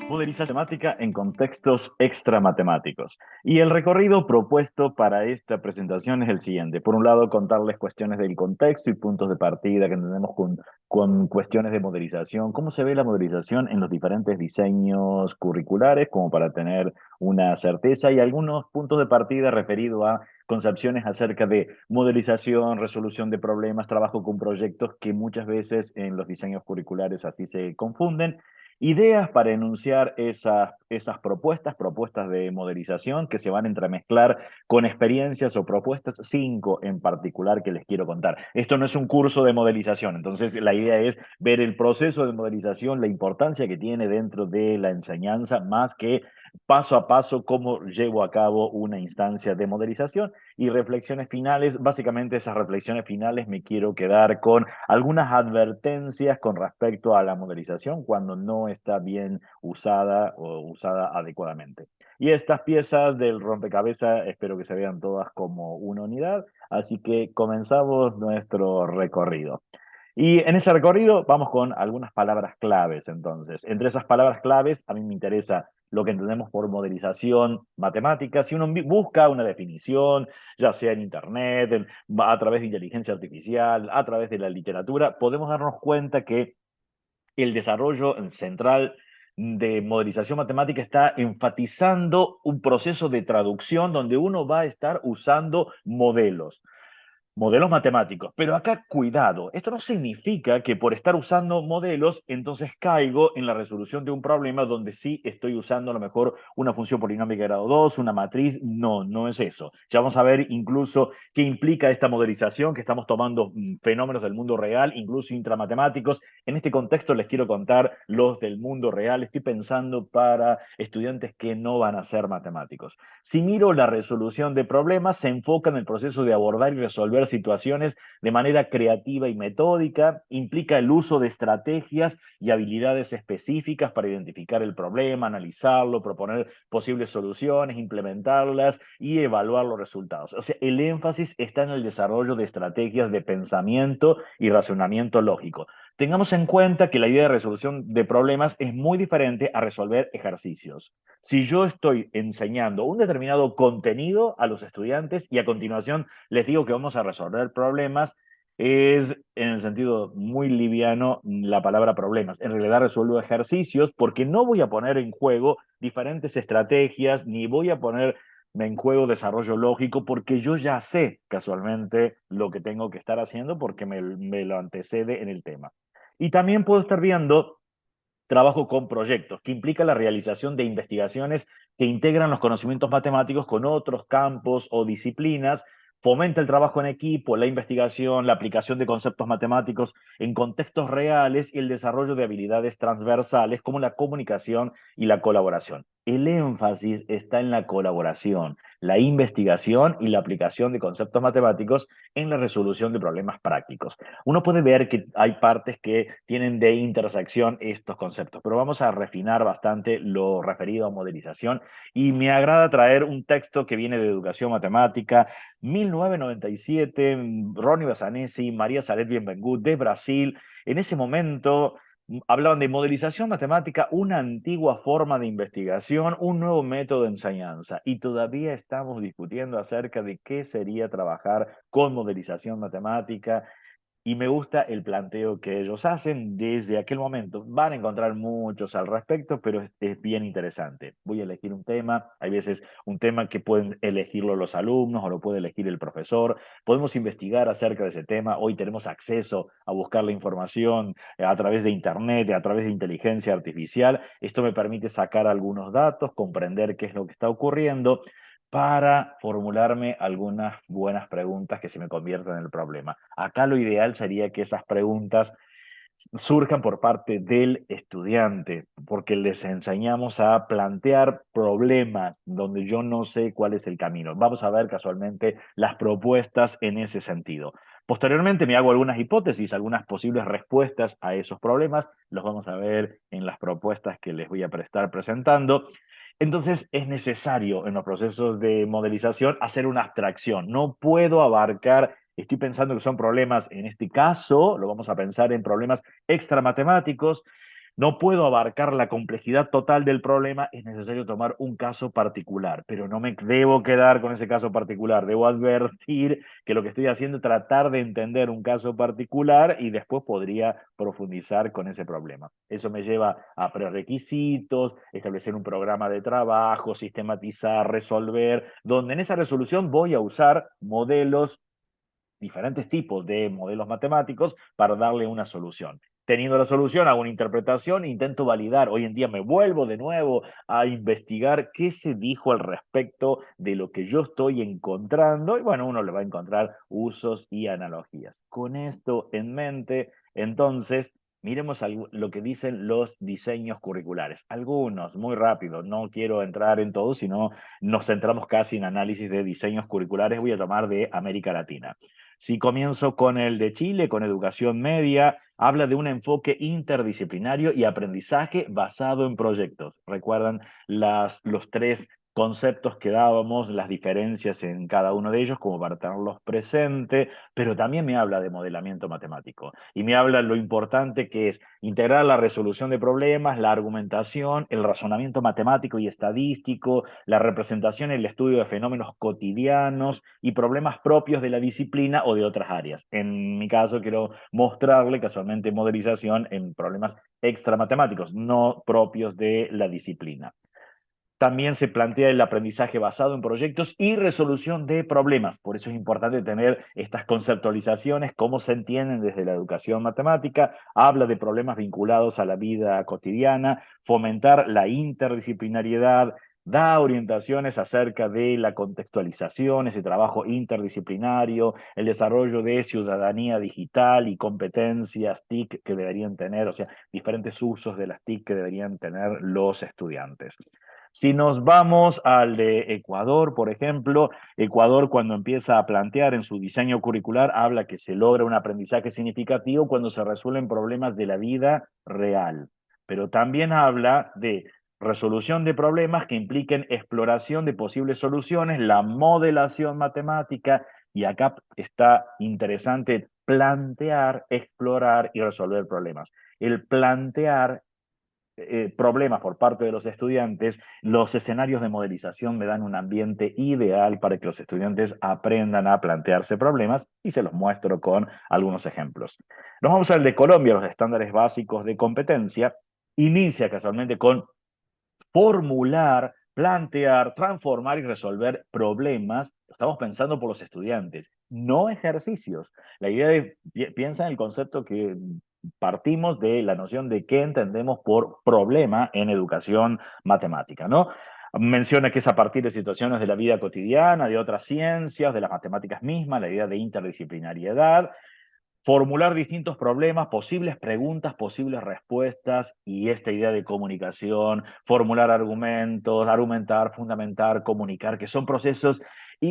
Modelización matemática en contextos extramatemáticos. Y el recorrido propuesto para esta presentación es el siguiente. Por un lado, contarles cuestiones del contexto y puntos de partida que entendemos con cuestiones de modelización, cómo se ve la modelización en los diferentes diseños curriculares, como para tener una certeza, y algunos puntos de partida referidos a concepciones acerca de modelización, resolución de problemas, trabajo con proyectos que muchas veces en los diseños curriculares así se confunden. Ideas para enunciar esas propuestas de modelización que se van a entremezclar con experiencias o propuestas, 5 en particular que les quiero contar. Esto no es un curso de modelización, entonces la idea es ver el proceso de modelización, la importancia que tiene dentro de la enseñanza, más que paso a paso cómo llevo a cabo una instancia de modelización y reflexiones finales. Básicamente esas reflexiones finales me quiero quedar con algunas advertencias con respecto a la modelización cuando no está bien usada o usada adecuadamente. Y estas piezas del rompecabezas espero que se vean todas como una unidad, así que comenzamos nuestro recorrido. Y en ese recorrido vamos con algunas palabras claves, entonces. Entre esas palabras claves, a mí me interesa lo que entendemos por modelización matemática. Si uno busca una definición, ya sea en Internet, a través de inteligencia artificial, a través de la literatura, podemos darnos cuenta que el desarrollo central de modelización matemática está enfatizando un proceso de traducción donde uno va a estar usando modelos matemáticos. Pero acá, cuidado, esto no significa que por estar usando modelos, entonces caigo en la resolución de un problema donde sí estoy usando a lo mejor una función polinómica de grado 2, una matriz. No, no es eso. Ya vamos a ver incluso qué implica esta modelización, que estamos tomando fenómenos del mundo real, incluso intramatemáticos. En este contexto les quiero contar los del mundo real. Estoy pensando para estudiantes que no van a ser matemáticos. Si miro la resolución de problemas, se enfoca en el proceso de abordar y resolver situaciones de manera creativa y metódica, implica el uso de estrategias y habilidades específicas para identificar el problema, analizarlo, proponer posibles soluciones, implementarlas y evaluar los resultados. O sea, el énfasis está en el desarrollo de estrategias de pensamiento y razonamiento lógico. Tengamos en cuenta que la idea de resolución de problemas es muy diferente a resolver ejercicios. Si yo estoy enseñando un determinado contenido a los estudiantes y a continuación les digo que vamos a resolver problemas, es en el sentido muy liviano la palabra problemas. En realidad resuelvo ejercicios porque no voy a poner en juego diferentes estrategias ni voy a poner en juego desarrollo lógico porque yo ya sé casualmente lo que tengo que estar haciendo porque me lo antecede en el tema. Y también puedo estar viendo trabajo con proyectos, que implica la realización de investigaciones que integran los conocimientos matemáticos con otros campos o disciplinas, fomenta el trabajo en equipo, la investigación, la aplicación de conceptos matemáticos en contextos reales y el desarrollo de habilidades transversales como la comunicación y la colaboración. El énfasis está en la colaboración, la investigación y la aplicación de conceptos matemáticos en la resolución de problemas prácticos. Uno puede ver que hay partes que tienen de intersección estos conceptos, pero vamos a refinar bastante lo referido a modelización y me agrada traer un texto que viene de Educación Matemática, 1997, Ronnie Bassanesi, María Salet Bienvengut de Brasil. En ese momento hablaban de modelización matemática, una antigua forma de investigación, un nuevo método de enseñanza, y todavía estamos discutiendo acerca de qué sería trabajar con modelización matemática, y me gusta el planteo que ellos hacen desde aquel momento. Van a encontrar muchos al respecto, pero es bien interesante. Voy a elegir un tema, hay veces un tema que pueden elegirlo los alumnos o lo puede elegir el profesor. Podemos investigar acerca de ese tema. Hoy tenemos acceso a buscar la información a través de Internet, a través de inteligencia artificial. Esto me permite sacar algunos datos, comprender qué es lo que está ocurriendo para formularme algunas buenas preguntas que se me conviertan en el problema. Acá lo ideal sería que esas preguntas surjan por parte del estudiante, porque les enseñamos a plantear problemas donde yo no sé cuál es el camino. Vamos a ver casualmente las propuestas en ese sentido. Posteriormente me hago algunas hipótesis, algunas posibles respuestas a esos problemas. Los vamos a ver en las propuestas que les voy a estar presentando. Entonces es necesario en los procesos de modelización hacer una abstracción. No puedo abarcar, estoy pensando que son problemas, en este caso lo vamos a pensar en problemas extramatemáticos. No puedo abarcar la complejidad total del problema, es necesario tomar un caso particular, pero no me debo quedar con ese caso particular. Debo advertir que lo que estoy haciendo es tratar de entender un caso particular y después podría profundizar con ese problema. Eso me lleva a prerequisitos, establecer un programa de trabajo, sistematizar, resolver, donde en esa resolución voy a usar modelos, diferentes tipos de modelos matemáticos para darle una solución. Teniendo la solución, hago una interpretación e intento validar. Hoy en día me vuelvo de nuevo a investigar qué se dijo al respecto de lo que yo estoy encontrando. Y bueno, uno le va a encontrar usos y analogías. Con esto en mente, entonces, miremos lo que dicen los diseños curriculares. Algunos, muy rápido, no quiero entrar en todo, sino nos centramos casi en análisis de diseños curriculares. Voy a tomar de América Latina. Si comienzo con el de Chile, con educación media, habla de un enfoque interdisciplinario y aprendizaje basado en proyectos. ¿Recuerdan los tres conceptos que dábamos, las diferencias en cada uno de ellos, como para tenerlos presentes? Pero también me habla de modelamiento matemático y me habla de lo importante que es integrar la resolución de problemas, la argumentación, el razonamiento matemático y estadístico, la representación y el estudio de fenómenos cotidianos y problemas propios de la disciplina o de otras áreas. En mi caso, quiero mostrarle casualmente modelización en problemas extramatemáticos, no propios de la disciplina. También se plantea el aprendizaje basado en proyectos y resolución de problemas. Por eso es importante tener estas conceptualizaciones, cómo se entienden desde la educación matemática. Habla de problemas vinculados a la vida cotidiana, fomentar la interdisciplinariedad, da orientaciones acerca de la contextualización, ese trabajo interdisciplinario, el desarrollo de ciudadanía digital y competencias TIC que deberían tener, o sea, diferentes usos de las TIC que deberían tener los estudiantes. Si nos vamos al de Ecuador, por ejemplo, Ecuador cuando empieza a plantear en su diseño curricular habla que se logra un aprendizaje significativo cuando se resuelven problemas de la vida real, pero también habla de resolución de problemas que impliquen exploración de posibles soluciones, la modelación matemática, y acá está interesante plantear, explorar y resolver problemas. El plantear problemas por parte de los estudiantes, los escenarios de modelización me dan un ambiente ideal para que los estudiantes aprendan a plantearse problemas y se los muestro con algunos ejemplos. Nos vamos al de Colombia, los estándares básicos de competencia. Inicia casualmente con formular, plantear, transformar y resolver problemas. Estamos pensando por los estudiantes, no ejercicios. La idea de, piensa en el concepto que partimos de la noción de qué entendemos por problema en educación matemática, ¿no? Menciona que es a partir de situaciones de la vida cotidiana, de otras ciencias, de las matemáticas mismas, la idea de interdisciplinariedad, formular distintos problemas, posibles preguntas, posibles respuestas y esta idea de comunicación, formular argumentos, argumentar, fundamentar, comunicar, que son procesos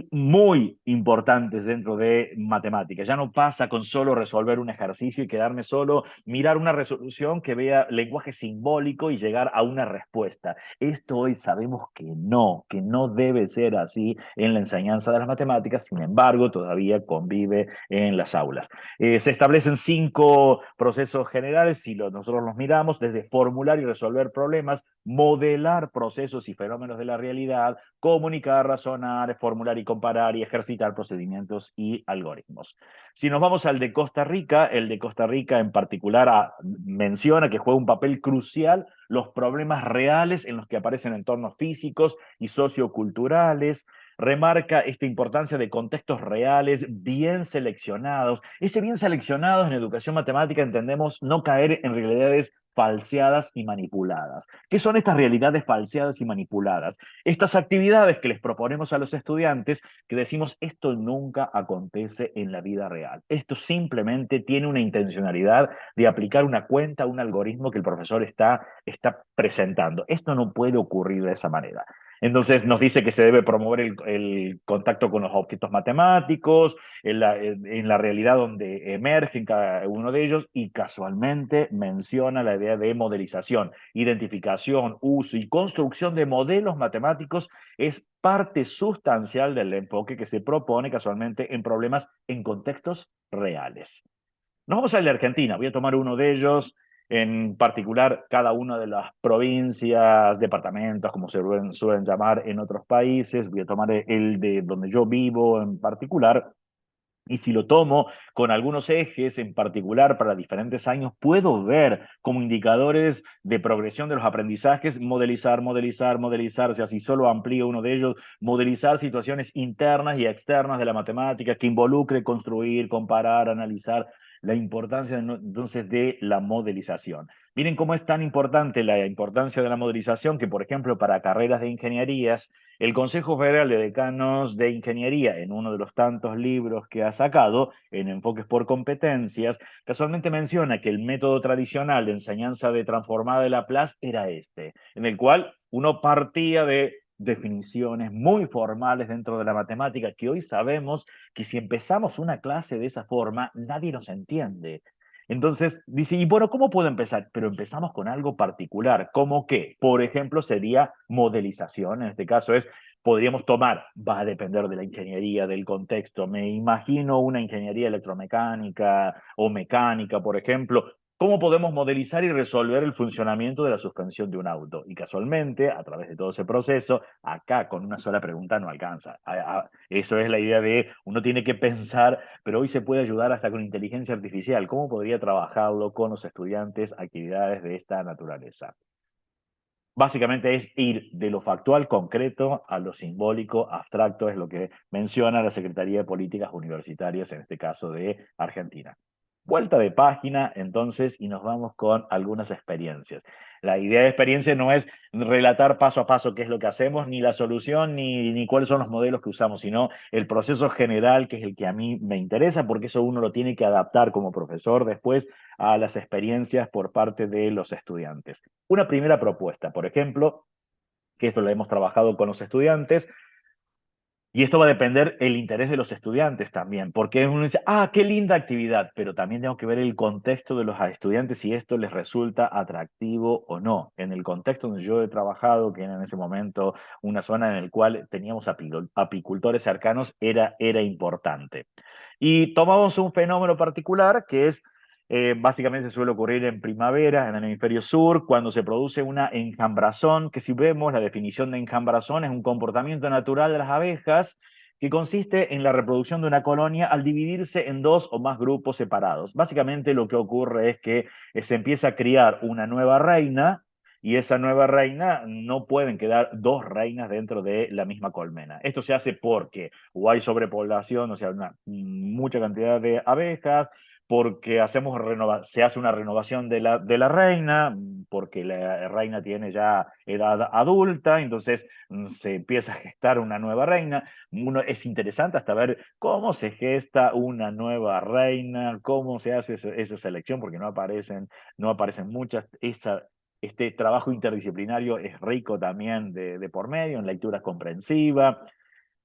muy importantes dentro de matemáticas. Ya no pasa con solo resolver un ejercicio y quedarme solo, mirar una resolución que vea lenguaje simbólico y llegar a una respuesta. Esto hoy sabemos que no debe ser así en la enseñanza de las matemáticas, sin embargo, todavía convive en las aulas. Se establecen 5 procesos generales, si nosotros los miramos, desde formular y resolver problemas, modelar procesos y fenómenos de la realidad, comunicar, razonar, formular y comparar y ejercitar procedimientos y algoritmos. Si nos vamos al de Costa Rica, el de Costa Rica en particular menciona que juega un papel crucial los problemas reales en los que aparecen entornos físicos y socioculturales, remarca esta importancia de contextos reales, bien seleccionados. Ese bien seleccionados en educación matemática entendemos no caer en realidades falseadas y manipuladas. ¿Qué son estas realidades falseadas y manipuladas? Estas actividades que les proponemos a los estudiantes, que decimos esto nunca acontece en la vida real. Esto simplemente tiene una intencionalidad de aplicar una cuenta, un algoritmo que el profesor está presentando. Esto no puede ocurrir de esa manera. Entonces nos dice que se debe promover el contacto con los objetos matemáticos, en la realidad donde emergen cada uno de ellos, y casualmente menciona la idea de modelización, identificación, uso y construcción de modelos matemáticos es parte sustancial del enfoque que se propone casualmente en problemas en contextos reales. Nos vamos a la Argentina, voy a tomar uno de ellos, en particular cada una de las provincias, departamentos, como se suelen llamar en otros países. Voy a tomar el de donde yo vivo en particular. Y si lo tomo con algunos ejes en particular para diferentes años, puedo ver como indicadores de progresión de los aprendizajes, modelizar, modelizar, modelizar, o sea, si solo amplío uno de ellos, modelizar situaciones internas y externas de la matemática que involucre construir, comparar, analizar la importancia entonces de la modelización. Miren cómo es tan importante la importancia de la modelización que, por ejemplo, para carreras de ingenierías, el Consejo Federal de Decanos de Ingeniería, en uno de los tantos libros que ha sacado, en Enfoques por Competencias, casualmente menciona que el método tradicional de enseñanza de transformada de Laplace era este, en el cual uno partía de definiciones muy formales dentro de la matemática, que hoy sabemos que si empezamos una clase de esa forma, nadie nos entiende. Entonces, dice, y bueno, ¿cómo puedo empezar? Pero empezamos con algo particular, como que, por ejemplo, sería modelización. En este caso es, podríamos tomar, va a depender de la ingeniería, del contexto. Me imagino una ingeniería electromecánica o mecánica, por ejemplo. ¿Cómo podemos modelizar y resolver el funcionamiento de la suspensión de un auto? Y casualmente, a través de todo ese proceso, acá con una sola pregunta no alcanza. Eso es la idea de, uno tiene que pensar, pero hoy se puede ayudar hasta con inteligencia artificial. ¿Cómo podría trabajarlo con los estudiantes actividades de esta naturaleza? Básicamente es ir de lo factual concreto a lo simbólico abstracto, es lo que menciona la Secretaría de Políticas Universitarias, en este caso de Argentina. Vuelta de página, entonces, y nos vamos con algunas experiencias. La idea de experiencia no es relatar paso a paso qué es lo que hacemos, ni la solución, ni cuáles son los modelos que usamos, sino el proceso general, que es el que a mí me interesa, porque eso uno lo tiene que adaptar como profesor después a las experiencias por parte de los estudiantes. Una primera propuesta, por ejemplo, que esto lo hemos trabajado con los estudiantes, y esto va a depender el interés de los estudiantes también, porque uno dice, ah, qué linda actividad, pero también tengo que ver el contexto de los estudiantes si esto les resulta atractivo o no. En el contexto donde yo he trabajado, que era en ese momento una zona en la cual teníamos apicultores cercanos, era importante. Y tomamos un fenómeno particular que es básicamente se suele ocurrir en primavera, en el hemisferio sur, cuando se produce una enjambrazón, que si vemos la definición de enjambrazón es un comportamiento natural de las abejas que consiste en la reproducción de una colonia al dividirse en dos o más grupos separados. Básicamente lo que ocurre es que se empieza a criar una nueva reina y esa nueva reina no pueden quedar dos reinas dentro de la misma colmena. Esto se hace porque o hay sobrepoblación, o sea, mucha cantidad de abejas, porque se hace una renovación de la reina, porque la reina tiene ya edad adulta, entonces se empieza a gestar una nueva reina. Es interesante hasta ver cómo se gesta una nueva reina, cómo se hace esa selección, porque no aparecen muchas. Este trabajo interdisciplinario es rico también de por medio, en lectura comprensiva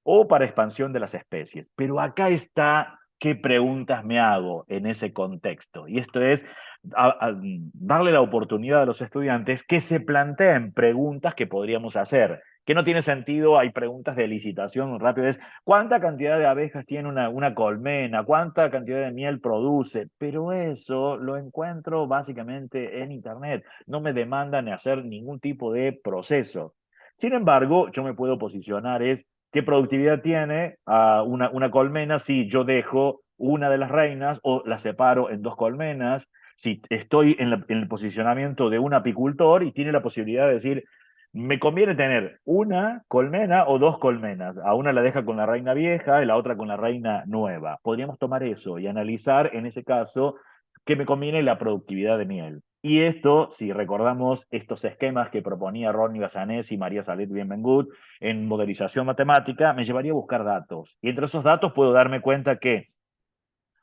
o para expansión de las especies. Pero acá está qué preguntas me hago en ese contexto. Y esto es darle la oportunidad a los estudiantes que se planteen preguntas que podríamos hacer. Que no tiene sentido, hay preguntas de licitación rápidas. ¿Cuánta cantidad de abejas tiene una colmena? ¿Cuánta cantidad de miel produce? Pero eso lo encuentro básicamente en Internet. No me demandan hacer ningún tipo de proceso. Sin embargo, yo me puedo posicionar es ¿qué productividad tiene una colmena si yo dejo una de las reinas o la separo en dos colmenas? Si estoy en el posicionamiento de un apicultor y tiene la posibilidad de decir, me conviene tener una colmena o dos colmenas. A una la deja con la reina vieja y la otra con la reina nueva. Podríamos tomar eso y analizar en ese caso qué me conviene la productividad de miel. Y esto, si recordamos estos esquemas que proponía Ronnie Bassanés y María Salet Bienvengut en modelización matemática, me llevaría a buscar datos. Y entre esos datos puedo darme cuenta que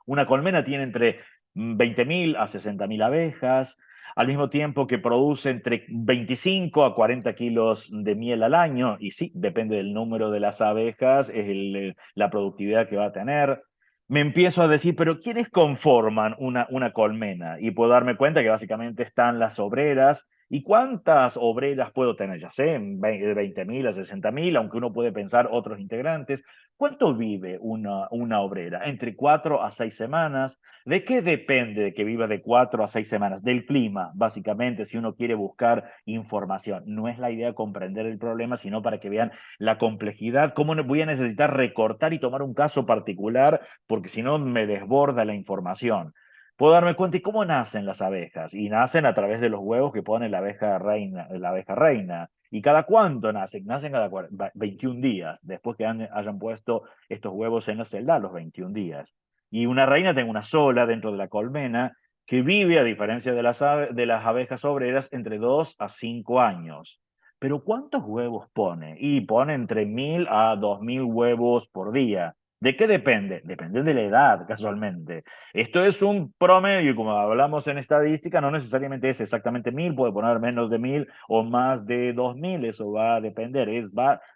una colmena tiene entre 20.000 a 60.000 abejas, al mismo tiempo que produce entre 25 a 40 kilos de miel al año, y sí, depende del número de las abejas, es la productividad que va a tener. Me empiezo a decir, pero ¿quiénes conforman una colmena? Y puedo darme cuenta que básicamente están las obreras, ¿Y cuántas obreras puedo tener? Ya sé, de 20.000 a 60.000, aunque uno puede pensar otros integrantes. ¿Cuánto vive una obrera? Entre 4 a 6 semanas. ¿De qué depende de que viva de 4 a 6 semanas? Del clima, básicamente, si uno quiere buscar información. No es la idea comprender el problema, sino para que vean la complejidad, cómo voy a necesitar recortar y tomar un caso particular, porque si no me desborda la información. Puedo darme cuenta y cómo nacen las abejas. Y nacen a través de los huevos que pone la abeja reina, la abeja reina. ¿Y cada cuánto nacen? Nacen cada 21 días, después que hayan puesto estos huevos en la celda, a los 21 días. Y una reina tengo una sola dentro de la colmena que vive, a diferencia de de las abejas obreras, entre 2 a 5 años. Pero ¿cuántos huevos pone? Y pone entre 1.000 a 2.000 huevos por día. ¿De qué depende? Depende de la edad, casualmente. Esto es un promedio, y como hablamos en estadística, no necesariamente es exactamente 1.000, puede poner menos de 1.000 o más de 2.000, eso va a depender,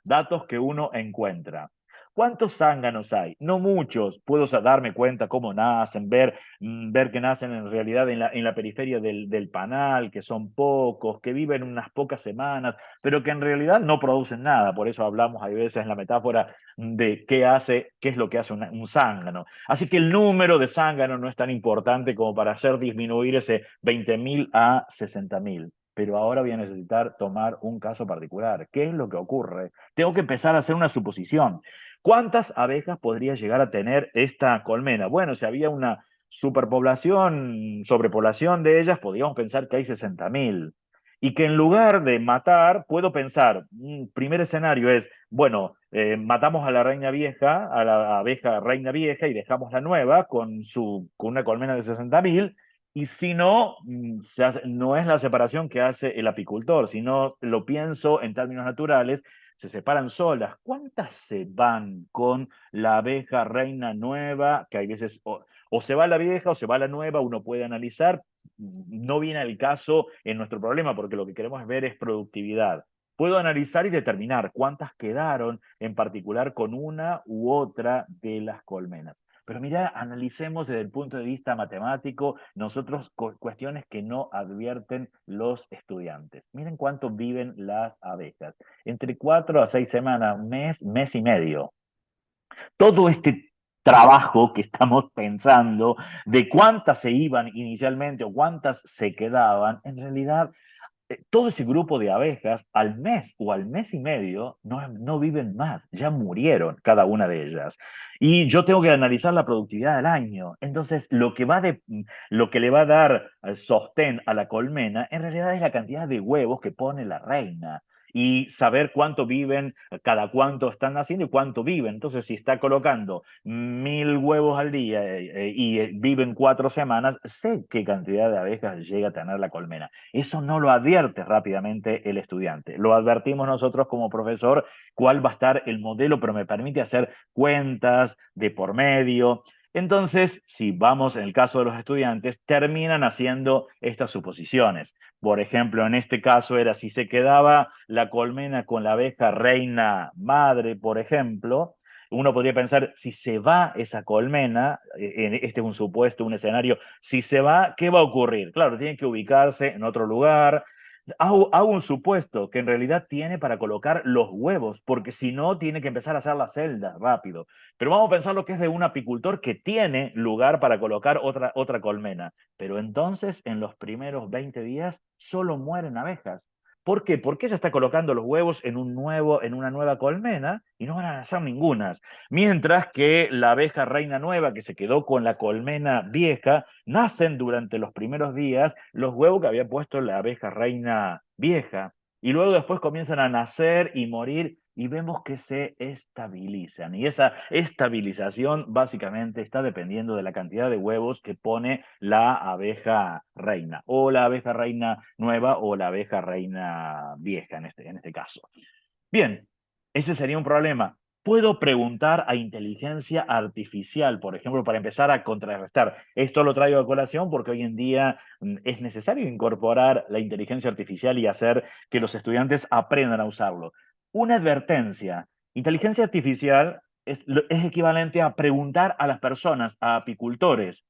datos que uno encuentra. ¿Cuántos zánganos hay? No muchos. Puedo darme cuenta cómo nacen, ver que nacen en realidad en la periferia del panal, que son pocos, que viven unas pocas semanas, pero que en realidad no producen nada. Por eso hablamos a veces en la metáfora de qué es lo que hace un zángano. Así que el número de zánganos no es tan importante como para hacer disminuir ese 20.000 a 60.000. Pero ahora voy a necesitar tomar un caso particular. ¿Qué es lo que ocurre? Tengo que empezar a hacer una suposición. ¿Cuántas abejas podría llegar a tener esta colmena? Bueno, si había una superpoblación, sobrepoblación de ellas, podríamos pensar que hay 60.000. Y que en lugar de matar, puedo pensar, un primer escenario es, bueno, matamos a la reina vieja, a la abeja reina vieja y dejamos la nueva con una colmena de 60.000. Y si no, no es la separación que hace el apicultor, sino lo pienso en términos naturales, se separan solas. ¿Cuántas se van con la abeja reina nueva? Que hay veces o se va la vieja o se va la nueva, uno puede analizar. No viene al caso en nuestro problema, porque lo que queremos ver es productividad. Puedo analizar y determinar cuántas quedaron en particular con una u otra de las colmenas. Pero mira, analicemos desde el punto de vista matemático nosotros cuestiones que no advierten los estudiantes. Miren cuánto viven las abejas. Entre 4 a 6 semanas, un mes, mes y medio. Todo este trabajo que estamos pensando de cuántas se iban inicialmente o cuántas se quedaban, en realidad todo ese grupo de abejas al mes o al mes y medio no viven más, ya murieron cada una de ellas. Y yo tengo que analizar la productividad del año. Entonces, lo que le va a dar sostén a la colmena, en realidad es la cantidad de huevos que pone la reina. Y saber cuánto viven, cada cuánto están naciendo y cuánto viven. Entonces, si está colocando 1.000 huevos al día y viven 4 semanas, sé qué cantidad de abejas llega a tener la colmena. Eso no lo advierte rápidamente el estudiante. Lo advertimos nosotros como profesor cuál va a estar el modelo, pero me permite hacer cuentas de por medio. Entonces, si vamos en el caso de los estudiantes, terminan haciendo estas suposiciones. Por ejemplo, en este caso era si se quedaba la colmena con la abeja reina madre, por ejemplo, uno podría pensar, si se va esa colmena, este es un supuesto, un escenario, si se va, ¿qué va a ocurrir? Claro, tiene que ubicarse en otro lugar. Hago un supuesto que en realidad tiene para colocar los huevos, porque si no, tiene que empezar a hacer la celda rápido. Pero vamos a pensar lo que es de un apicultor que tiene lugar para colocar otra colmena. Pero entonces, en los primeros 20 días, solo mueren abejas. ¿Por qué? Porque ella está colocando los huevos en una nueva colmena y no van a nacer ningunas. Mientras que la abeja reina nueva que se quedó con la colmena vieja, nacen durante los primeros días los huevos que había puesto la abeja reina vieja. Y luego después comienzan a nacer y morir y vemos que se estabilizan. Y esa estabilización básicamente está dependiendo de la cantidad de huevos que pone la abeja reina, o la abeja reina nueva, o la abeja reina vieja en este caso. Bien, ese sería un problema. Puedo preguntar a inteligencia artificial, por ejemplo, para empezar a contrarrestar. Esto lo traigo a colación porque hoy en día es necesario incorporar la inteligencia artificial y hacer que los estudiantes aprendan a usarlo. Una advertencia. Inteligencia artificial es equivalente a preguntar a las personas, a apicultores.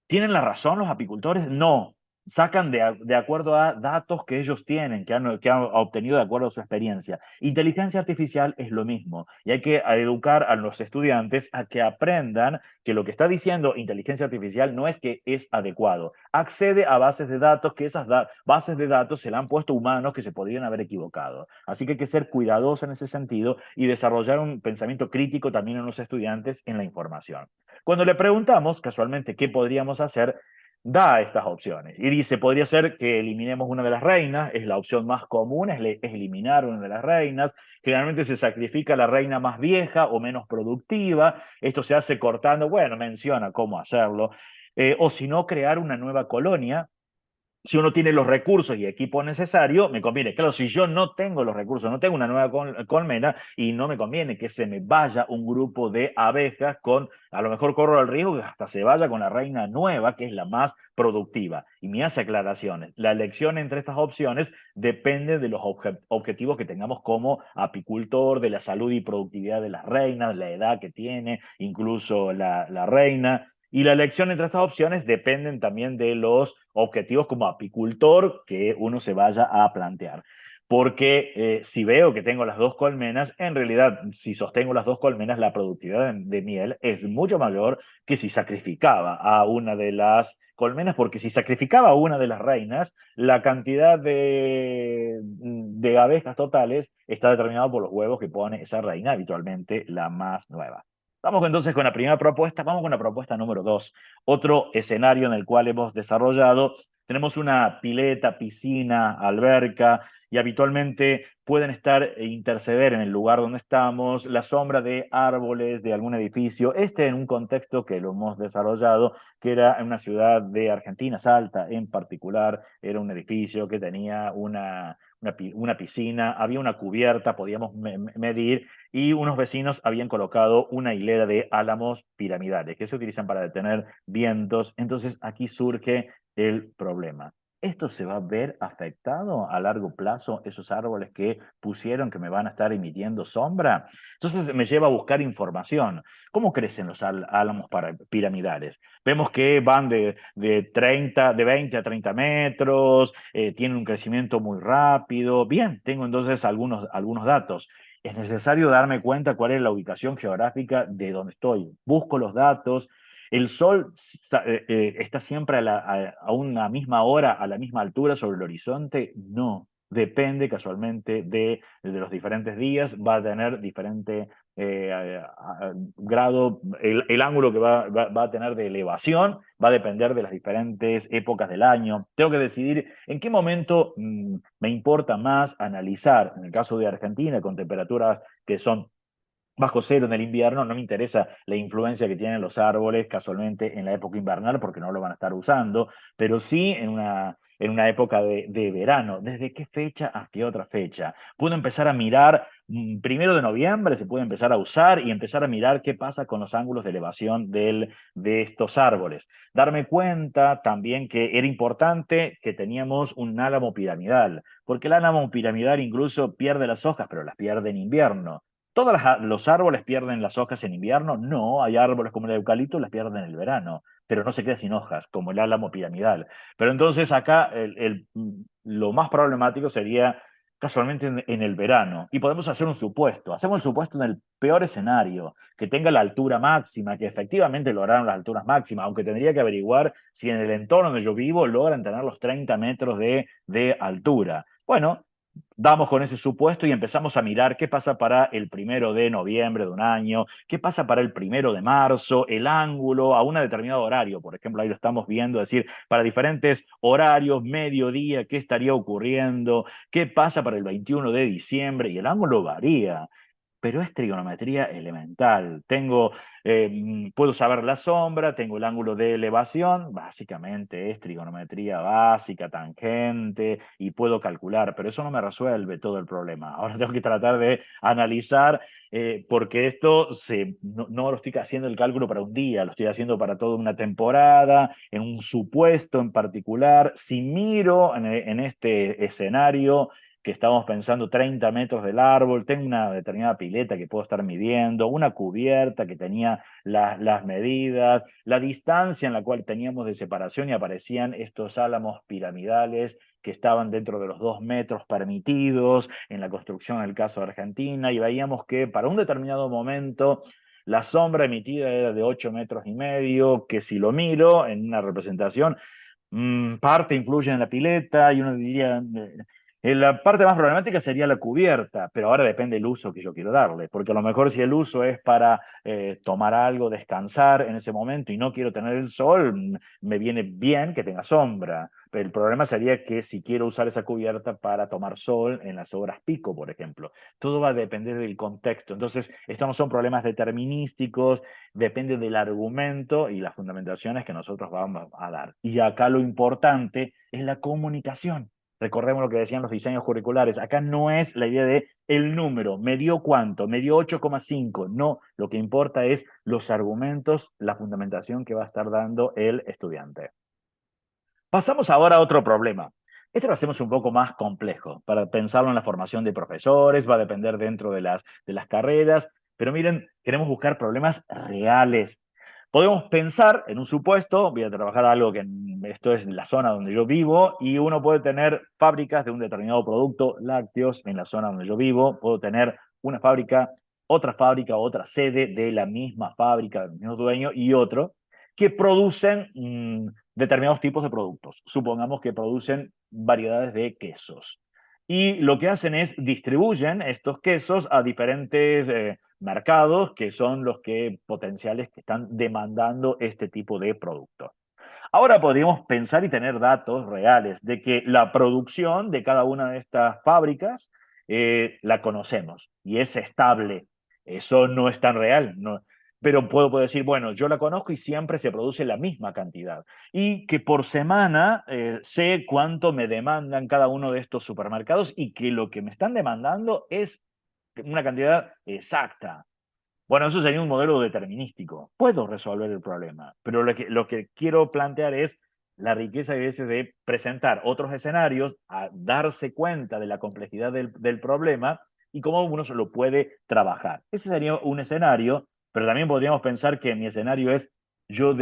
¿Tienen la razón los apicultores? No. sacan de acuerdo a datos que ellos tienen, que han obtenido de acuerdo a su experiencia. Inteligencia artificial es lo mismo y hay que educar a los estudiantes a que aprendan que lo que está diciendo inteligencia artificial no es que es adecuado. Accede a bases de datos que esas bases de datos se le han puesto humanos que se podrían haber equivocado. Así que hay que ser cuidadosos en ese sentido y desarrollar un pensamiento crítico también en los estudiantes en la información. Cuando le preguntamos casualmente qué podríamos hacer, da estas opciones y dice, podría ser que eliminemos una de las reinas, es la opción más común, es eliminar una de las reinas, generalmente se sacrifica la reina más vieja o menos productiva, esto se hace cortando, bueno, menciona cómo hacerlo, o si no, crear una nueva colonia. Si uno tiene los recursos y equipo necesario, me conviene. Claro, si yo no tengo los recursos, no tengo una nueva colmena y no me conviene que se me vaya un grupo de abejas con, a lo mejor corro el riesgo que hasta se vaya con la reina nueva, que es la más productiva. Y me hace aclaraciones. La elección entre estas opciones depende de los objetivos que tengamos como apicultor, de la salud y productividad de las reinas, la edad que tiene, incluso la reina. Y la elección entre estas opciones dependen también de los objetivos como apicultor que uno se vaya a plantear. Porque si veo que tengo las dos colmenas, en realidad, si sostengo las dos colmenas, la productividad de miel es mucho mayor que si sacrificaba a una de las colmenas, porque si sacrificaba a una de las reinas, la cantidad de abejas totales está determinada por los huevos que pone esa reina, habitualmente la más nueva. Vamos entonces con la primera propuesta, vamos con la propuesta número 2. Otro escenario en el cual hemos desarrollado, tenemos una pileta, piscina, alberca, y habitualmente pueden estar e interceder en el lugar donde estamos, la sombra de árboles, de algún edificio, este en un contexto que lo hemos desarrollado, que era en una ciudad de Argentina, Salta en particular, era un edificio que tenía una piscina, había una cubierta, podíamos medir, y unos vecinos habían colocado una hilera de álamos piramidales que se utilizan para detener vientos. Entonces aquí surge el problema. ¿Esto se va a ver afectado a largo plazo, esos árboles que pusieron que me van a estar emitiendo sombra? Entonces me lleva a buscar información. ¿Cómo crecen los álamos piramidales? Vemos que van de 20 a 30 metros, tienen un crecimiento muy rápido. Bien, tengo entonces algunos datos. Es necesario darme cuenta cuál es la ubicación geográfica de donde estoy. Busco los datos. ¿El sol está siempre a una misma hora, a la misma altura sobre el horizonte? No. Depende casualmente de los diferentes días. Va a tener diferente grado, el ángulo que va a tener de elevación va a depender de las diferentes épocas del año. Tengo que decidir en qué momento me importa más analizar, en el caso de Argentina, con temperaturas que son bajo cero en el invierno, no me interesa la influencia que tienen los árboles casualmente en la época invernal porque no lo van a estar usando, pero sí en una época de verano. ¿Desde qué fecha a qué otra fecha? Puedo empezar a mirar, 1 de noviembre se puede empezar a usar y empezar a mirar qué pasa con los ángulos de elevación de estos árboles. Darme cuenta también que era importante que teníamos un álamo piramidal, porque el álamo piramidal incluso pierde las hojas, pero las pierde en invierno. ¿Todos los árboles pierden las hojas en invierno? No, hay árboles como el eucalipto las pierden en el verano, pero no se queda sin hojas, como el álamo piramidal. Pero entonces acá lo más problemático sería casualmente en el verano. Y podemos hacer un supuesto. Hacemos el supuesto en el peor escenario, que tenga la altura máxima, que efectivamente lograron las alturas máximas, aunque tendría que averiguar si en el entorno donde yo vivo logran tener los 30 metros de altura. Bueno, damos con ese supuesto y empezamos a mirar qué pasa para el 1 de noviembre de un año, qué pasa para el 1 de marzo, el ángulo a un determinado horario. Por ejemplo, ahí lo estamos viendo, es decir, para diferentes horarios, mediodía, qué estaría ocurriendo, qué pasa para el 21 de diciembre y el ángulo varía, pero es trigonometría elemental. Puedo saber la sombra, tengo el ángulo de elevación, básicamente es trigonometría básica, tangente, y puedo calcular, pero eso no me resuelve todo el problema. Ahora tengo que tratar de analizar, porque no lo estoy haciendo el cálculo para un día, lo estoy haciendo para toda una temporada, en un supuesto en particular. Si miro en este escenario, que estamos pensando 30 metros del árbol, tengo una determinada pileta que puedo estar midiendo, una cubierta que tenía las medidas, la distancia en la cual teníamos de separación y aparecían estos álamos piramidales que estaban dentro de los 2 metros permitidos en la construcción en el caso de Argentina, y veíamos que para un determinado momento la sombra emitida era de 8 metros y medio, que si lo miro en una representación, parte influye en la pileta y uno diría, la parte más problemática sería la cubierta, pero ahora depende del uso que yo quiero darle, porque a lo mejor si el uso es para tomar algo, descansar en ese momento y no quiero tener el sol, me viene bien que tenga sombra. Pero el problema sería que si quiero usar esa cubierta para tomar sol en las horas pico, por ejemplo. Todo va a depender del contexto. Entonces, estos no son problemas determinísticos, depende del argumento y las fundamentaciones que nosotros vamos a dar. Y acá lo importante es la comunicación. Recordemos lo que decían los diseños curriculares. Acá no es la idea de el número, me dio cuánto, me dio 8,5. No, lo que importa es los argumentos, la fundamentación que va a estar dando el estudiante. Pasamos ahora a otro problema. Esto lo hacemos un poco más complejo para pensarlo en la formación de profesores, va a depender dentro de las carreras, pero miren, queremos buscar problemas reales. Podemos pensar en un supuesto, voy a trabajar algo que esto es la zona donde yo vivo, y uno puede tener fábricas de un determinado producto, lácteos, en la zona donde yo vivo, puedo tener una fábrica, otra sede de la misma fábrica, del mismo dueño, y otro, que producen determinados tipos de productos. Supongamos que producen variedades de quesos. Y lo que hacen es distribuyen estos quesos a diferentes mercados que son los que potenciales que están demandando este tipo de productos. Ahora podríamos pensar y tener datos reales de que la producción de cada una de estas fábricas la conocemos y es estable. Eso no es tan real, no, pero puedo decir, bueno, yo la conozco y siempre se produce la misma cantidad. Y que por semana sé cuánto me demandan cada uno de estos supermercados y que lo que me están demandando es una cantidad exacta. Bueno, eso sería un modelo determinístico. Puedo resolver el problema, pero lo que quiero plantear es la riqueza a veces de presentar otros escenarios, a darse cuenta de la complejidad del problema y cómo uno se lo puede trabajar. Ese sería un escenario, pero también podríamos pensar que mi escenario es yo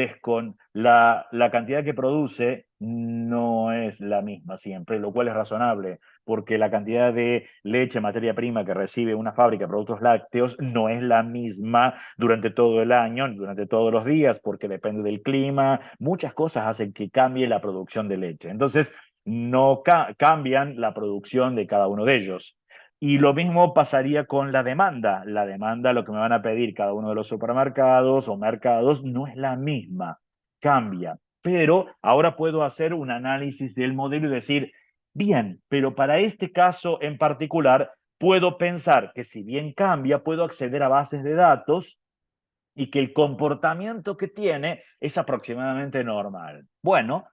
la cantidad que produce no es la misma siempre, lo cual es razonable porque la cantidad de leche, materia prima que recibe una fábrica de productos lácteos no es la misma durante todo el año, durante todos los días, porque depende del clima, muchas cosas hacen que cambie la producción de leche. Entonces, no cambian la producción de cada uno de ellos. Y lo mismo pasaría con la demanda. La demanda, lo que me van a pedir cada uno de los supermercados o mercados, no es la misma, cambia. Pero ahora puedo hacer un análisis del modelo y decir, bien, pero para este caso en particular, puedo pensar que si bien cambia, puedo acceder a bases de datos y que el comportamiento que tiene es aproximadamente normal. Bueno,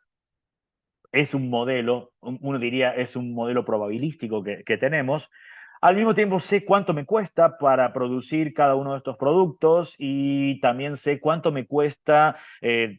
es un modelo, uno diría, es un modelo probabilístico que tenemos. Al mismo tiempo sé cuánto me cuesta para producir cada uno de estos productos y también sé cuánto me cuesta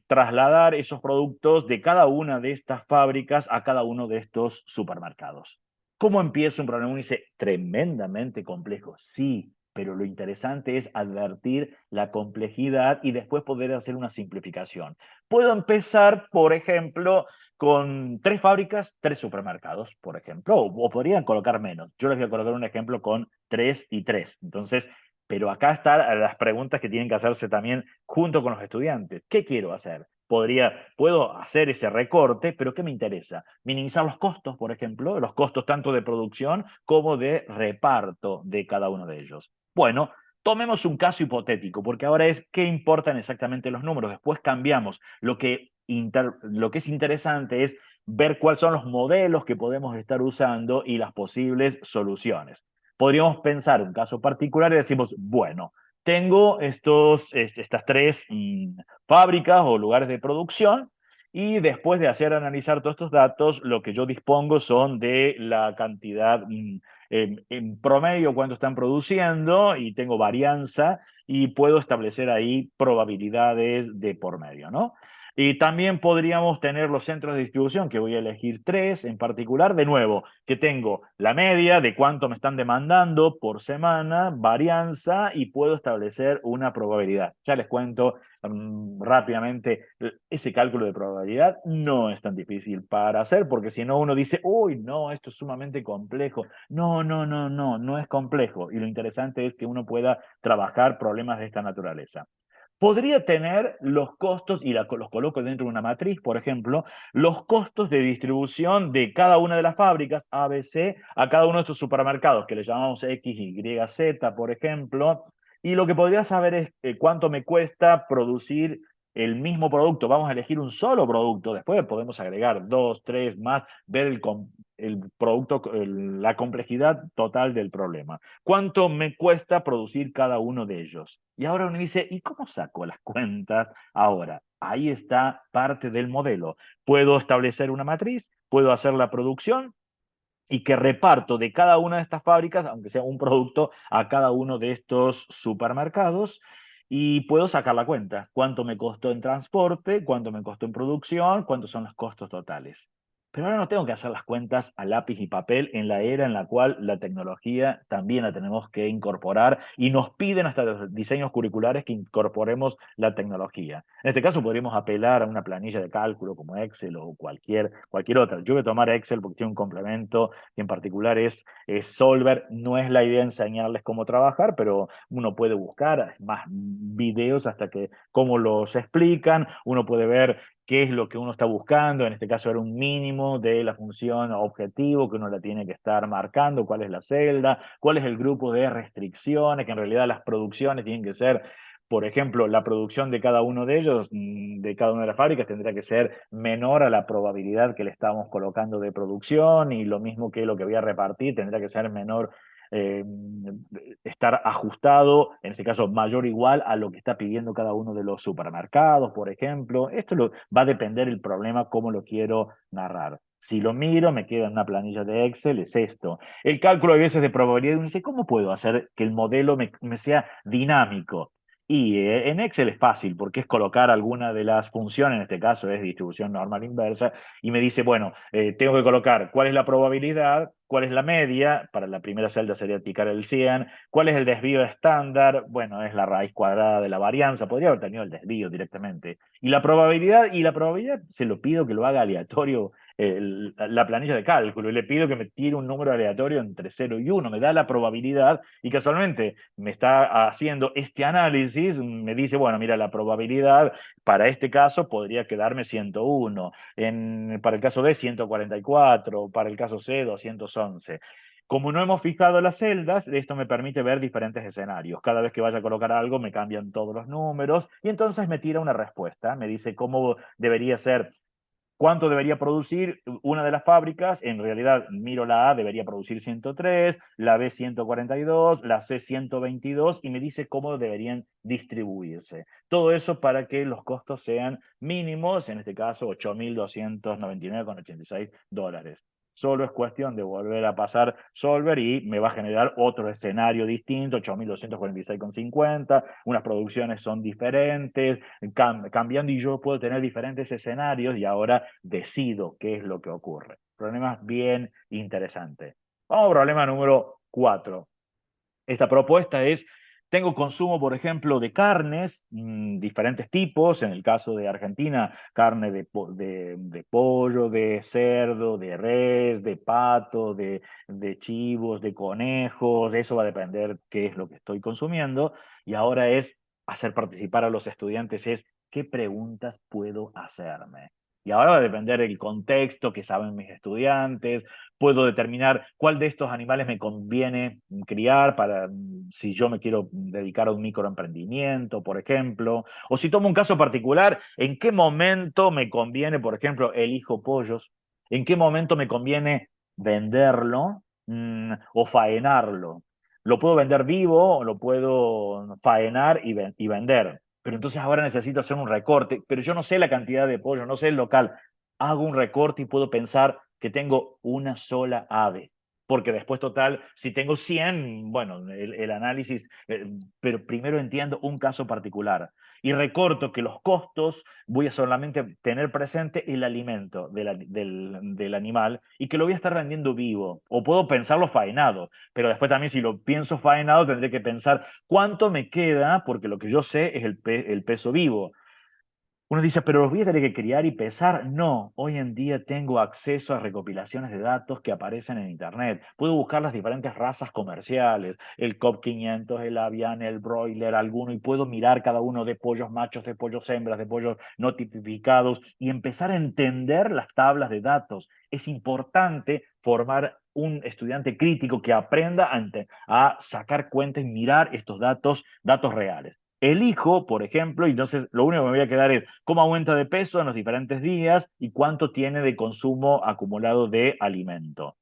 trasladar esos productos de cada una de estas fábricas a cada uno de estos supermercados. ¿Cómo empiezo un problema? Uno dice, tremendamente complejo. Sí, pero lo interesante es advertir la complejidad y después poder hacer una simplificación. Puedo empezar, por ejemplo, con 3 fábricas, 3 supermercados, por ejemplo, o podrían colocar menos. Yo les voy a colocar un ejemplo con 3 y 3. Entonces, pero acá están las preguntas que tienen que hacerse también junto con los estudiantes. ¿Qué quiero hacer? Puedo hacer ese recorte, pero ¿qué me interesa? Minimizar los costos, por ejemplo, los costos tanto de producción como de reparto de cada uno de ellos. Bueno, tomemos un caso hipotético, porque ahora es qué importan exactamente los números. Después cambiamos. Lo que es interesante es ver cuáles son los modelos que podemos estar usando y las posibles soluciones. Podríamos pensar un caso particular y decimos, bueno, tengo estas 3 fábricas o lugares de producción y después de hacer analizar todos estos datos, lo que yo dispongo son de la cantidad en promedio cuánto están produciendo y tengo varianza y puedo establecer ahí probabilidades de por medio, ¿no? Y también podríamos tener los centros de distribución, que voy a elegir tres en particular. De nuevo, que tengo la media de cuánto me están demandando por semana, varianza, y puedo establecer una probabilidad. Ya les cuento rápidamente, ese cálculo de probabilidad no es tan difícil para hacer, porque si no uno dice, uy, no, esto es sumamente complejo. No, no, no, no, no es complejo. Y lo interesante es que uno pueda trabajar problemas de esta naturaleza. Podría tener los costos, y los coloco dentro de una matriz, por ejemplo, los costos de distribución de cada una de las fábricas ABC a cada uno de estos supermercados, que le llamamos X, Y, Z, por ejemplo, y lo que podría saber es cuánto me cuesta producir el mismo producto. Vamos a elegir un solo producto, después podemos agregar dos, tres más, ver el producto, la complejidad total del problema. ¿Cuánto me cuesta producir cada uno de ellos? Y ahora uno dice, ¿y cómo saco las cuentas? Ahora, ahí está parte del modelo. Puedo establecer una matriz, puedo hacer la producción y que reparto de cada una de estas fábricas, aunque sea un producto, a cada uno de estos supermercados y puedo sacar la cuenta. ¿Cuánto me costó en transporte? ¿Cuánto me costó en producción? ¿Cuántos son los costos totales? Pero ahora no tengo que hacer las cuentas a lápiz y papel en la era en la cual la tecnología también la tenemos que incorporar y nos piden hasta los diseños curriculares que incorporemos la tecnología. En este caso podríamos apelar a una planilla de cálculo como Excel o cualquier otra. Yo voy a tomar Excel porque tiene un complemento que en particular es Solver. No es la idea enseñarles cómo trabajar, pero uno puede buscar más videos hasta que cómo los explican, uno puede ver qué es lo que uno está buscando, en este caso era un mínimo de la función objetivo que uno la tiene que estar marcando, cuál es la celda, cuál es el grupo de restricciones, que en realidad las producciones tienen que ser, por ejemplo, la producción de cada uno de ellos, de cada una de las fábricas, tendrá que ser menor a la probabilidad que le estamos colocando de producción, y lo mismo que lo que voy a repartir tendrá que ser menor, eh, estar ajustado, en este caso mayor o igual a lo que está pidiendo cada uno de los supermercados, por ejemplo. Va a depender el problema, cómo lo quiero narrar. Si lo miro, me queda en una planilla de Excel, es esto. El cálculo a veces de probabilidad, uno dice, ¿cómo puedo hacer que el modelo me sea dinámico? Y en Excel es fácil, porque es colocar alguna de las funciones, en este caso es distribución normal inversa, y me dice, bueno, tengo que colocar cuál es la probabilidad, cuál es la media, para la primera celda sería picar el 100, cuál es el desvío estándar, bueno, es la raíz cuadrada de la varianza, podría haber tenido el desvío directamente. Y la probabilidad se lo pido que lo haga aleatorio, la planilla de cálculo, y le pido que me tire un número aleatorio entre 0 y 1, me da la probabilidad, y casualmente me está haciendo este análisis, me dice, bueno, mira, la probabilidad para este caso podría quedarme 101, para el caso B 144, para el caso C 211. Como no hemos fijado las celdas, esto me permite ver diferentes escenarios. Cada vez que vaya a colocar algo, me cambian todos los números y entonces me tira una respuesta. Me dice cómo debería ser, cuánto debería producir una de las fábricas. En realidad, miro la A, debería producir 103, la B 142, la C 122, y me dice cómo deberían distribuirse. Todo eso para que los costos sean mínimos, en este caso 8.299,86 dólares. Solo es cuestión de volver a pasar Solver y me va a generar otro escenario distinto, 8.246,50, unas producciones son diferentes, cambiando, y yo puedo tener diferentes escenarios y ahora decido qué es lo que ocurre. Problemas bien interesantes. Vamos al problema número 4. Esta propuesta es, tengo consumo, por ejemplo, de carnes, diferentes tipos, en el caso de Argentina, carne de pollo, de cerdo, de res, de pato, de chivos, de conejos, eso va a depender qué es lo que estoy consumiendo, y ahora es hacer participar a los estudiantes, es qué preguntas puedo hacerme. Y ahora va a depender el contexto que saben mis estudiantes, puedo determinar cuál de estos animales me conviene criar para si yo me quiero dedicar a un microemprendimiento, por ejemplo, o si tomo un caso particular, en qué momento me conviene, por ejemplo, elijo pollos, en qué momento me conviene venderlo o faenarlo. Lo puedo vender vivo o lo puedo faenar y vender. Pero entonces ahora necesito hacer un recorte, pero yo no sé la cantidad de pollo, no sé el local. Hago un recorte y puedo pensar que tengo una sola ave. Porque después, total, si tengo 100, bueno, el análisis, pero primero entiendo un caso particular. y recorto que los costos voy a solamente tener presente el alimento del animal y que lo voy a estar vendiendo vivo. O puedo pensarlo faenado, pero después también si lo pienso faenado tendré que pensar cuánto me queda, porque lo que yo sé es el peso vivo. Uno dice, pero los voy a tener que criar y pesar. No, hoy en día tengo acceso a recopilaciones de datos que aparecen en Internet. Puedo buscar las diferentes razas comerciales, el COP 500, el Avian, el broiler, alguno, y puedo mirar cada uno de pollos machos, de pollos hembras, de pollos no tipificados y empezar a entender las tablas de datos. Es importante formar un estudiante crítico que aprenda a sacar cuentas y mirar estos datos reales. Elijo, por ejemplo, y entonces lo único que me voy a quedar es cómo aumenta de peso en los diferentes días y cuánto tiene de consumo acumulado de alimento.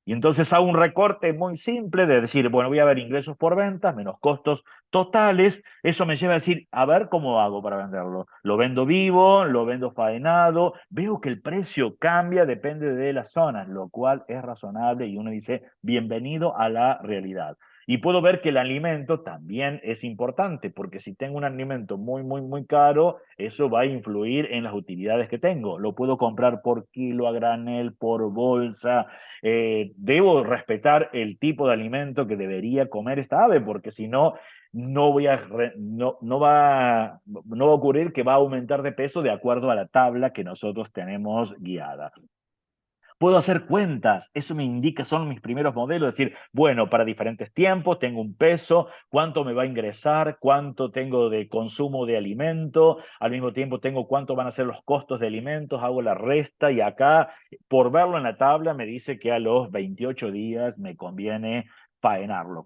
Y entonces hago un recorte muy simple de decir, bueno, voy a ver ingresos por ventas menos costos totales. Eso me lleva a decir, a ver cómo hago para venderlo. Lo vendo vivo, lo vendo faenado. Veo que el precio cambia, depende de las zonas, lo cual es razonable y uno dice, bienvenido a la realidad. Y puedo ver que el alimento también es importante, porque si tengo un alimento muy, muy, muy caro, eso va a influir en las utilidades que tengo. Lo puedo comprar por kilo, a granel, por bolsa. Debo respetar el tipo de alimento que debería comer esta ave, porque si no, no va a ocurrir que va a aumentar de peso de acuerdo a la tabla que nosotros tenemos guiada. Puedo hacer cuentas, eso me indica, son mis primeros modelos, es decir, bueno, para diferentes tiempos tengo un peso, cuánto me va a ingresar, cuánto tengo de consumo de alimento, al mismo tiempo tengo cuánto van a ser los costos de alimentos, hago la resta y acá, por verlo en la tabla, me dice que a los 28 días me conviene faenarlo,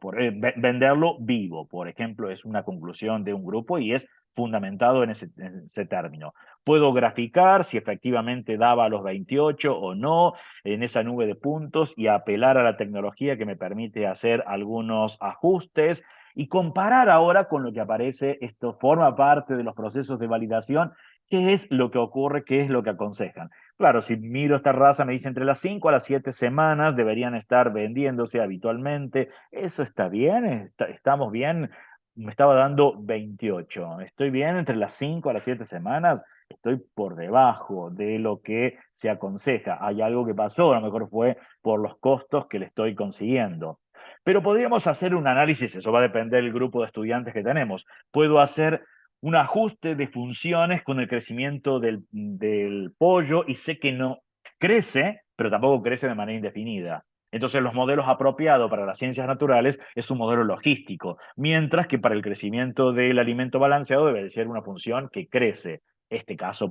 venderlo vivo, por ejemplo, es una conclusión de un grupo y es fundamentado en ese término. Puedo graficar si efectivamente daba a los 28 o no, en esa nube de puntos y apelar a la tecnología que me permite hacer algunos ajustes y comparar ahora con lo que aparece. Esto forma parte de los procesos de validación. ¿Qué es lo que ocurre? ¿Qué es lo que aconsejan? Claro, si miro esta raza, me dice entre las 5 a las 7 semanas deberían estar vendiéndose habitualmente. Eso está bien, estamos bien. Me estaba dando 28. Estoy bien entre las 5 a las 7 semanas. Estoy por debajo de lo que se aconseja. Hay algo que pasó, a lo mejor fue por los costos que le estoy consiguiendo. Pero podríamos hacer un análisis, eso va a depender del grupo de estudiantes que tenemos. Puedo hacer un ajuste de funciones con el crecimiento del pollo y sé que no crece, pero tampoco crece de manera indefinida. Entonces, los modelos apropiados para las ciencias naturales es un modelo logístico, mientras que para el crecimiento del alimento balanceado debe ser una función que crece. Este caso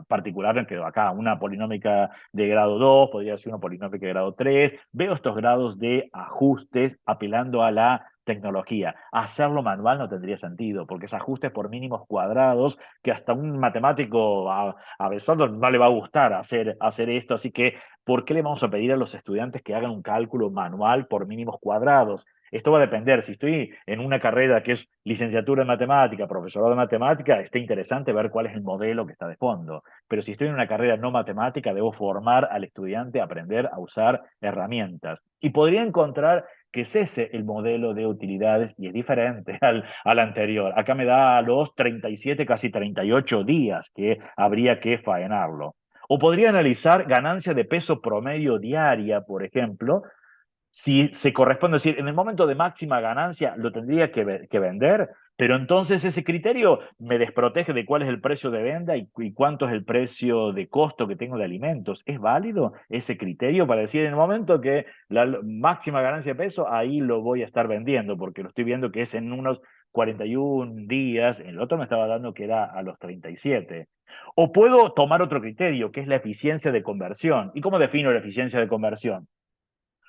particular me quedó acá, una polinómica de grado 2, podría ser una polinómica de grado 3. Veo estos grados de ajustes apelando a la tecnología. Hacerlo manual no tendría sentido, porque es ajustes por mínimos cuadrados que hasta un matemático avesado no le va a gustar hacer esto. Así que, ¿por qué le vamos a pedir a los estudiantes que hagan un cálculo manual por mínimos cuadrados? Esto va a depender. Si estoy en una carrera que es licenciatura en matemática, profesorado de matemática, está interesante ver cuál es el modelo que está de fondo. Pero si estoy en una carrera no matemática, debo formar al estudiante a aprender a usar herramientas. Y podría encontrar que es ese el modelo de utilidades y es diferente al anterior. Acá me da a los 37, casi 38 días que habría que faenarlo. O podría analizar ganancia de peso promedio diaria, por ejemplo, si se corresponde, es decir, en el momento de máxima ganancia lo tendría que vender, pero entonces ese criterio me desprotege de cuál es el precio de venta y cuánto es el precio de costo que tengo de alimentos. ¿Es válido ese criterio para decir en el momento que la máxima ganancia de peso, ahí lo voy a estar vendiendo, porque lo estoy viendo que es en unos 41 días, el otro me estaba dando que era a los 37? O puedo tomar otro criterio, que es la eficiencia de conversión. ¿Y cómo defino la eficiencia de conversión?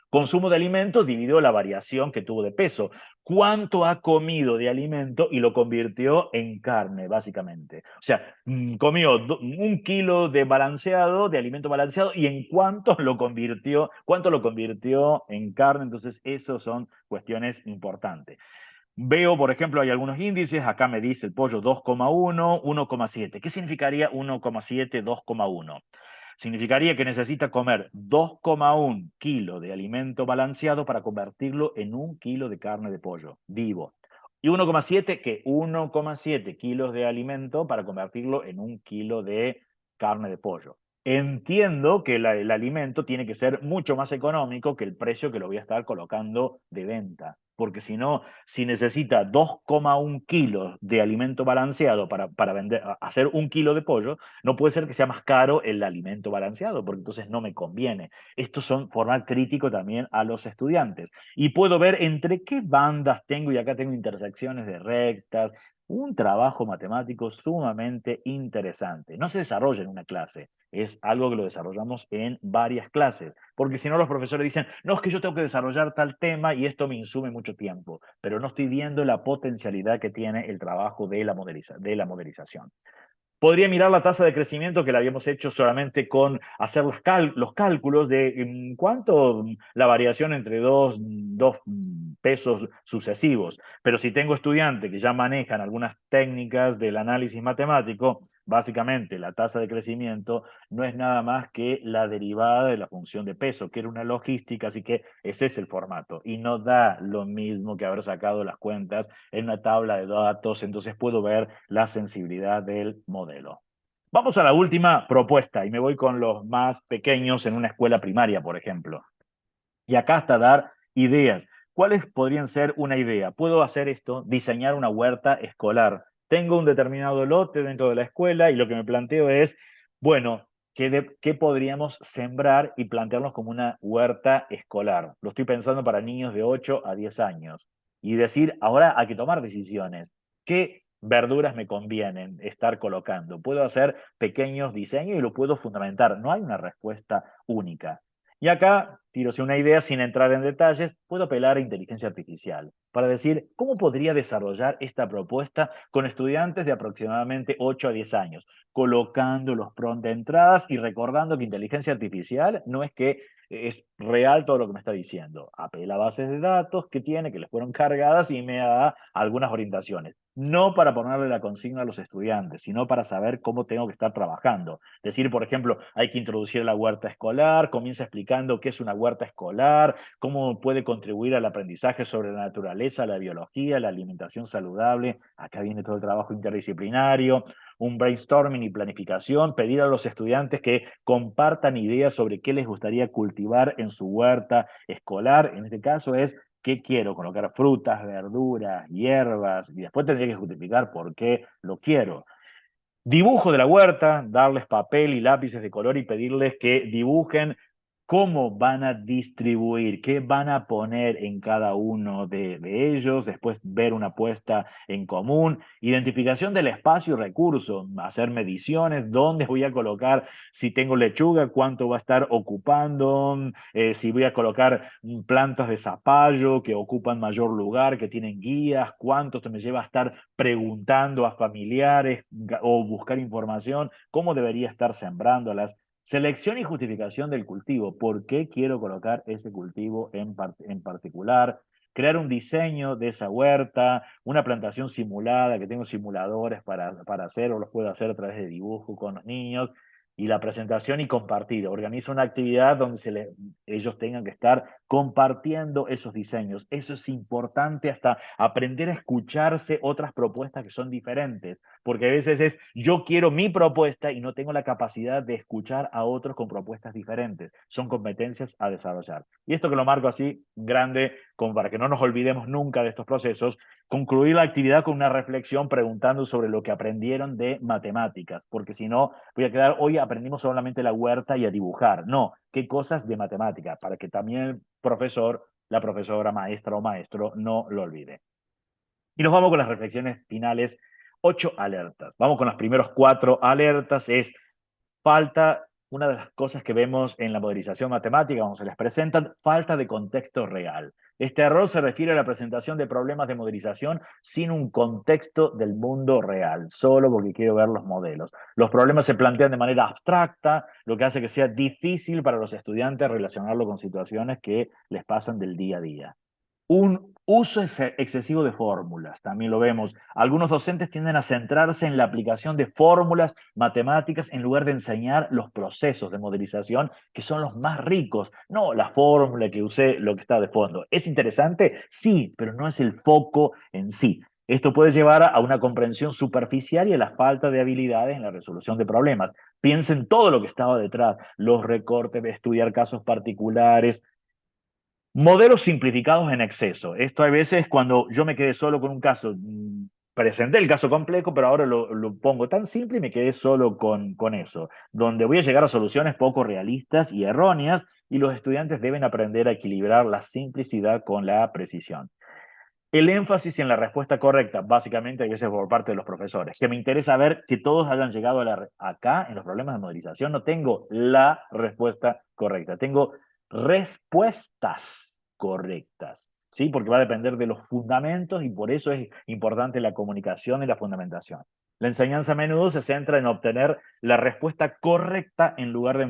Consumo de alimentos dividió la variación que tuvo de peso. ¿Cuánto ha comido de alimento y lo convirtió en carne, básicamente? O sea, comió 1 kilo de balanceado, de alimento balanceado, y en cuánto lo convirtió en carne. Entonces, esas son cuestiones importantes. Veo, por ejemplo, hay algunos índices, acá me dice el pollo 2,1, 1,7. ¿Qué significaría 1,7, 2,1? Significaría que necesita comer 2,1 kilos de alimento balanceado para convertirlo en 1 kilo de carne de pollo vivo. Y 1,7, que 1,7 kilos de alimento para convertirlo en 1 kilo de carne de pollo. Entiendo que el alimento tiene que ser mucho más económico que el precio que lo voy a estar colocando de venta. Porque si no, si necesita 2,1 kilos de alimento balanceado para vender, hacer 1 kilo de pollo, no puede ser que sea más caro el alimento balanceado, porque entonces no me conviene. Estos son formar crítico también a los estudiantes y puedo ver entre qué bandas tengo, y acá tengo intersecciones de rectas, un trabajo matemático sumamente interesante. No se desarrolla en una clase, es algo que lo desarrollamos en varias clases, porque si no los profesores dicen, no, es que yo tengo que desarrollar tal tema y esto me insume mucho tiempo, pero no estoy viendo la potencialidad que tiene el trabajo de la modelización. Podría mirar la tasa de crecimiento que la habíamos hecho solamente con hacer los cálculos de cuánto la variación entre dos pesos sucesivos. Pero si tengo estudiantes que ya manejan algunas técnicas del análisis matemático, básicamente la tasa de crecimiento no es nada más que la derivada de la función de peso, que era una logística, así que ese es el formato. Y no da lo mismo que haber sacado las cuentas en una tabla de datos, entonces puedo ver la sensibilidad del modelo. Vamos a la última propuesta y me voy con los más pequeños en una escuela primaria, por ejemplo. Y acá hasta dar ideas. ¿Cuáles podrían ser una idea? Puedo hacer esto, diseñar una huerta escolar. Tengo un determinado lote dentro de la escuela y lo que me planteo es, bueno, ¿qué podríamos sembrar y plantearnos como una huerta escolar? Lo estoy pensando para niños de 8 a 10 años. Y decir, ahora hay que tomar decisiones. ¿Qué verduras me convienen estar colocando? Puedo hacer pequeños diseños y lo puedo fundamentar. No hay una respuesta única. Y acá, tírose una idea sin entrar en detalles, puedo apelar a inteligencia artificial para decir cómo podría desarrollar esta propuesta con estudiantes de aproximadamente 8 a 10 años, colocando los prompts de entradas y recordando que inteligencia artificial no es que es real todo lo que me está diciendo. Apela a bases de datos que tiene, que les fueron cargadas y me da algunas orientaciones. No para ponerle la consigna a los estudiantes, sino para saber cómo tengo que estar trabajando. Decir, por ejemplo, hay que introducir la huerta escolar, comienza explicando qué es una huerta escolar, cómo puede contribuir al aprendizaje sobre la naturaleza, la biología, la alimentación saludable. Acá viene todo el trabajo interdisciplinario, un brainstorming y planificación, pedir a los estudiantes que compartan ideas sobre qué les gustaría cultivar en su huerta escolar. En este caso es ¿qué quiero? Colocar frutas, verduras, hierbas, y después tendría que justificar por qué lo quiero. Dibujo de la huerta, darles papel y lápices de color y pedirles que dibujen cómo van a distribuir, qué van a poner en cada uno de ellos, después ver una puesta en común, identificación del espacio y recurso, hacer mediciones, dónde voy a colocar, si tengo lechuga, cuánto va a estar ocupando, si voy a colocar plantas de zapallo que ocupan mayor lugar, que tienen guías, cuánto esto me lleva a estar preguntando a familiares o buscar información, cómo debería estar sembrándolas. Selección y justificación del cultivo. ¿Por qué quiero colocar ese cultivo en particular? Crear un diseño de esa huerta, una plantación simulada, que tengo simuladores para hacer o los puedo hacer a través de dibujo con los niños. Y la presentación y compartir. Organiza una actividad donde ellos tengan que estar compartiendo esos diseños. Eso es importante hasta aprender a escucharse otras propuestas que son diferentes, porque a veces es yo quiero mi propuesta y no tengo la capacidad de escuchar a otros con propuestas diferentes. Son competencias a desarrollar. Y esto que lo marco así, grande, como para que no nos olvidemos nunca de estos procesos, concluir la actividad con una reflexión preguntando sobre lo que aprendieron de matemáticas, porque si no, voy a quedar, hoy aprendimos solamente la huerta y a dibujar. No, qué cosas de matemática, para que también el profesor, la profesora, maestra o maestro no lo olvide. Y nos vamos con las reflexiones finales. 8 alertas. Vamos con las primeros 4 alertas. Es falta, una de las cosas que vemos en la modelización matemática, cuando se les presentan, falta de contexto real. Este error se refiere a la presentación de problemas de modelización sin un contexto del mundo real, solo porque quiero ver los modelos. Los problemas se plantean de manera abstracta, lo que hace que sea difícil para los estudiantes relacionarlo con situaciones que les pasan del día a día. Un Uso excesivo de fórmulas, también lo vemos. Algunos docentes tienden a centrarse en la aplicación de fórmulas matemáticas en lugar de enseñar los procesos de modelización, que son los más ricos. No la fórmula que usé, lo que está de fondo. ¿Es interesante? Sí, pero no es el foco en sí. Esto puede llevar a una comprensión superficial y a la falta de habilidades en la resolución de problemas. Piensen todo lo que estaba detrás, los recortes, de estudiar casos particulares, modelos simplificados en exceso. Esto hay veces cuando yo me quedé solo con un caso, presenté el caso complejo, pero ahora lo pongo tan simple y me quedé solo con eso, donde voy a llegar a soluciones poco realistas y erróneas, y los estudiantes deben aprender a equilibrar la simplicidad con la precisión. El énfasis en la respuesta correcta, básicamente, a veces por parte de los profesores, que me interesa ver que todos hayan llegado acá en los problemas de modelización. No tengo la respuesta correcta, tengo respuestas correctas, ¿sí? Porque va a depender de los fundamentos y por eso es importante la comunicación y la fundamentación. La enseñanza a menudo se centra en obtener la respuesta correcta en lugar de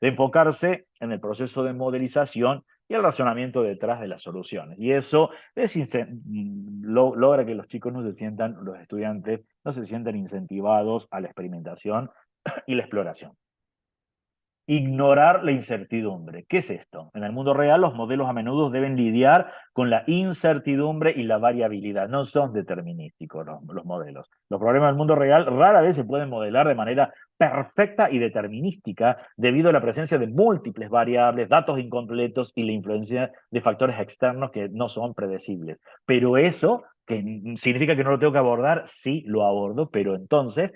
enfocarse en el proceso de modelización y el razonamiento detrás de las soluciones. Y eso logra que los chicos no se sientan, los estudiantes, no se sientan incentivados a la experimentación y la exploración. Ignorar la incertidumbre. ¿Qué es esto? En el mundo real, los modelos a menudo deben lidiar con la incertidumbre y la variabilidad. No son determinísticos los modelos. Los problemas del mundo real rara vez se pueden modelar de manera perfecta y determinística debido a la presencia de múltiples variables, datos incompletos y la influencia de factores externos que no son predecibles. Pero eso, que significa que no lo tengo que abordar, sí lo abordo, pero entonces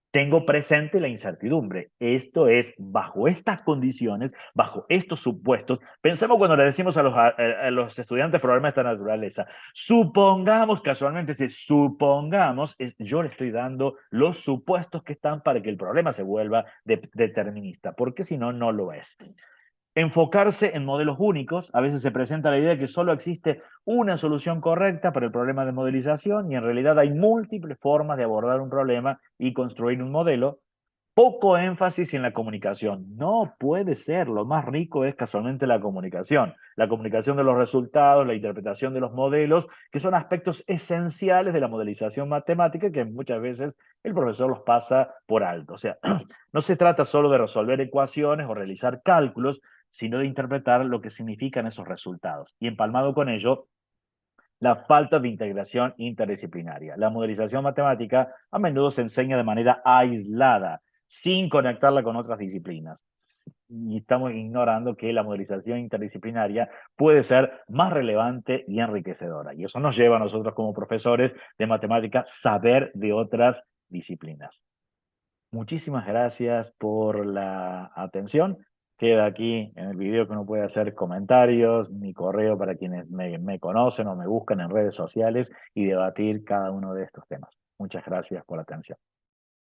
tengo presente la incertidumbre. Esto es, bajo estas condiciones, bajo estos supuestos, pensemos cuando le decimos a los estudiantes problemas de esta naturaleza, supongamos, casualmente, si supongamos, yo le estoy dando los supuestos que están para que el problema se vuelva determinista, porque si no, no lo es. Enfocarse en modelos únicos, a veces se presenta la idea de que solo existe una solución correcta para el problema de modelización y en realidad hay múltiples formas de abordar un problema y construir un modelo. Poco énfasis en la comunicación. No puede ser, lo más rico es casualmente la comunicación de los resultados, la interpretación de los modelos, que son aspectos esenciales de la modelización matemática que muchas veces el profesor los pasa por alto. O sea, no se trata solo de resolver ecuaciones o realizar cálculos, sino de interpretar lo que significan esos resultados. Y empalmado con ello, la falta de integración interdisciplinaria. La modelización matemática a menudo se enseña de manera aislada, sin conectarla con otras disciplinas. Y estamos ignorando que la modelización interdisciplinaria puede ser más relevante y enriquecedora. Y eso nos lleva a nosotros como profesores de matemática saber de otras disciplinas. Muchísimas gracias por la atención. Queda aquí en el video que uno puede hacer comentarios, mi correo para quienes me conocen o me buscan en redes sociales y debatir cada uno de estos temas. Muchas gracias por la atención.